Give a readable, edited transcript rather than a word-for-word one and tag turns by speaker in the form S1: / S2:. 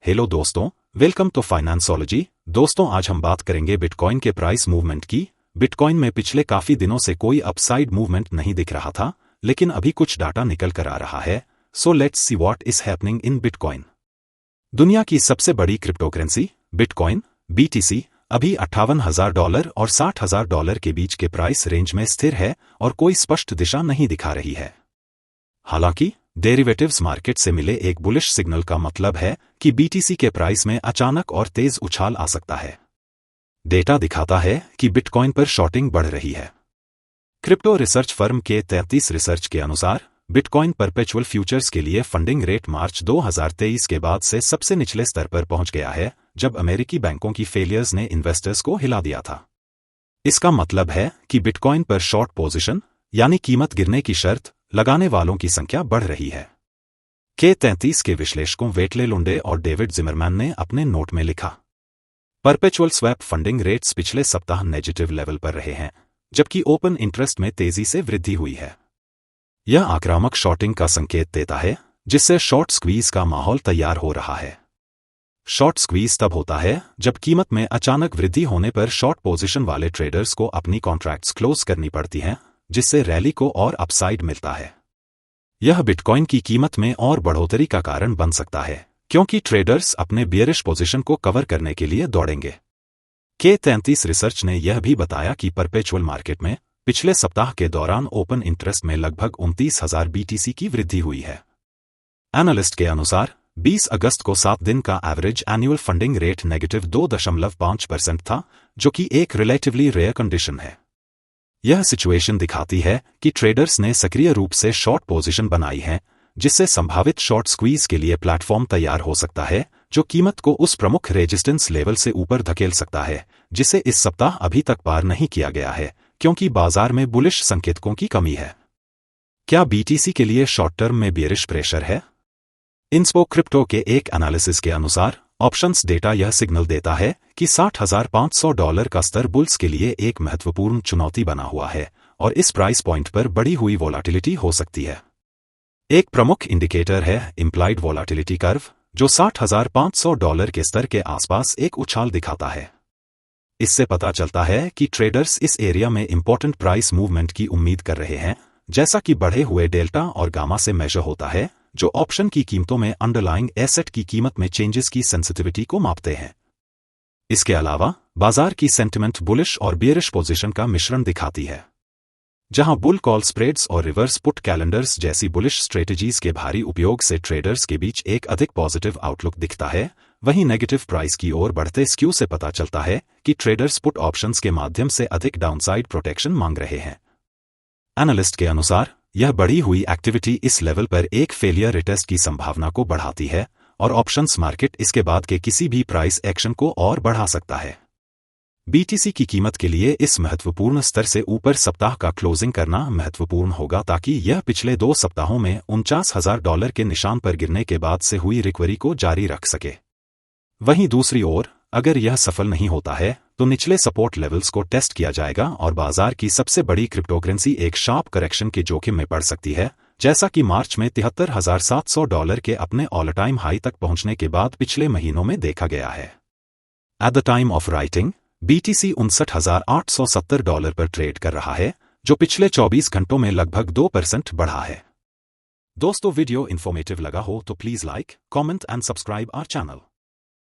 S1: Hello दोस्तों, welcome to फाइनेंसोलॉजी। दोस्तों, आज हम बात करेंगे बिटकॉइन के प्राइस मूवमेंट की। बिटकॉइन में पिछले काफी दिनों से कोई अपसाइड मूवमेंट नहीं दिख रहा था, लेकिन अभी कुछ डाटा निकल कर आ रहा है। So let's see what is happening in bitcoin. दुनिया की सबसे बड़ी क्रिप्टोकरेंसी बिटकॉइन BTC अभी $58,000 और $60,000 के बीच के प्राइस रेंज में स्थिर है और कोई स्पष्ट दिशा नहीं दिखा रही है। हालांकि डेरिवेटिव्स मार्केट से मिले एक बुलिश सिग्नल का मतलब है कि BTC के प्राइस में अचानक और तेज उछाल आ सकता है। डेटा दिखाता है कि बिटकॉइन पर शॉर्टिंग बढ़ रही है। क्रिप्टो रिसर्च फर्म के 33 रिसर्च के अनुसार बिटकॉइन परपेचुअल फ्यूचर्स के लिए फंडिंग रेट मार्च 2023 के बाद से सबसे निचले स्तर पर पहुंच गया है, जब अमेरिकी बैंकों की फेलियर्स ने इन्वेस्टर्स को हिला दिया था। इसका मतलब है कि बिटकॉइन पर शॉर्ट पोजीशन यानी कीमत गिरने की शर्त लगाने वालों की संख्या बढ़ रही है। K33 के विश्लेषकों वेटले लुंडे और डेविड जिमरमैन ने अपने नोट में लिखा, परपेचुअल स्वैप फंडिंग रेट्स पिछले सप्ताह नेगेटिव लेवल पर रहे हैं, जबकि ओपन इंटरेस्ट में तेजी से वृद्धि हुई है। यह आक्रामक शॉर्टिंग का संकेत देता है, जिससे शॉर्ट स्क्वीज का माहौल तैयार हो रहा है। शॉर्ट स्क्वीज तब होता है जब कीमत में अचानक वृद्धि होने पर शॉर्ट पोजीशन वाले ट्रेडर्स को अपनी कॉन्ट्रैक्ट्स क्लोज करनी पड़ती हैं, जिससे रैली को और अपसाइड मिलता है। यह बिटकॉइन की कीमत में और बढ़ोतरी का कारण बन सकता है, क्योंकि ट्रेडर्स अपने बियरिश पोजीशन को कवर करने के लिए दौड़ेंगे। K33 रिसर्च ने यह भी बताया कि परपेचुअल मार्केट में पिछले सप्ताह के दौरान ओपन इंटरेस्ट में लगभग 29,000 BTC की वृद्धि हुई है। एनालिस्ट के अनुसार 20 अगस्त को 7 दिन का average annual funding rate negative 2.5% था, जो कि एक रिलेटिवली रेयर कंडीशन है। यह सिचुएशन दिखाती है कि ट्रेडर्स ने सक्रिय रूप से शॉर्ट पोजीशन बनाई है, जिससे संभावित शॉर्ट स्क्वीज के लिए प्लेटफॉर्म तैयार हो सकता है, जो कीमत को उस प्रमुख रेजिस्टेंस लेवल से ऊपर धकेल सकता है, जिसे इस सप्ताह अभी तक पार नहीं किया गया है, क्योंकि बाजार में बुलिश संकेतकों की कमी है। क्या BTC के लिए शॉर्ट टर्म में बियरिश प्रेशर है? इन्स्पो क्रिप्टो के एक एनालिसिस के अनुसार ऑप्शंस डेटा यह सिग्नल देता है कि $60,500 का स्तर बुल्स के लिए एक महत्वपूर्ण चुनौती बना हुआ है और इस प्राइस पॉइंट पर बढ़ी हुई वोलाटिलिटी हो सकती है। एक प्रमुख इंडिकेटर है इंप्लाइड वोलाटिलिटी कर्व, जो $60,500 के स्तर के आसपास एक उछाल दिखाता है। इससे पता चलता है कि ट्रेडर्स इस एरिया में इंपॉर्टेंट प्राइस मूवमेंट की उम्मीद कर रहे हैं, जैसा कि बढ़े हुए डेल्टा और गामा से मेजर होता है, जो ऑप्शन की कीमतों में अंडरलाइंग एसेट की कीमत में चेंजेस की सेंसिटिविटी को मापते हैं। इसके अलावा बाजार की सेंटिमेंट बुलिश और बियरिश पोजीशन का मिश्रण दिखाती है। जहां बुल कॉल स्प्रेड्स और रिवर्स पुट कैलेंडर्स जैसी बुलिश स्ट्रेटजीज के भारी उपयोग से ट्रेडर्स के बीच एक अधिक पॉजिटिव आउटलुक दिखता है, वहीं नेगेटिव प्राइस की ओर बढ़ते स्क्यू से पता चलता है कि ट्रेडर्स पुट ऑप्शंस के माध्यम से अधिक डाउनसाइड प्रोटेक्शन मांग रहे हैं। एनालिस्ट के अनुसार यह बढ़ी हुई एक्टिविटी इस लेवल पर एक फेलियर रिटेस्ट की संभावना को बढ़ाती है और ऑप्शंस मार्केट इसके बाद के किसी भी प्राइस एक्शन को और बढ़ा सकता है। BTC की कीमत के लिए इस महत्वपूर्ण स्तर से ऊपर सप्ताह का क्लोजिंग करना महत्वपूर्ण होगा, ताकि यह पिछले 2 सप्ताहों में $49,000 के निशान पर गिरने के बाद से हुई रिकवरी को जारी रख सके। वहीं दूसरी ओर, अगर यह सफल नहीं होता है तो निचले सपोर्ट लेवल्स को टेस्ट किया जाएगा और बाजार की सबसे बड़ी क्रिप्टोकरेंसी एक शार्प करेक्शन के जोखिम में पड़ सकती है, जैसा कि मार्च में $73,700 के अपने ऑल टाइम हाई तक पहुंचने के बाद पिछले महीनों में देखा गया है। At the time of writing BTC $59,870 पर ट्रेड कर रहा है, जो पिछले 24 घंटों में लगभग 2% बढ़ा है। दोस्तों, वीडियो इन्फॉर्मेटिव लगा हो तो please like, comment and subscribe our channel.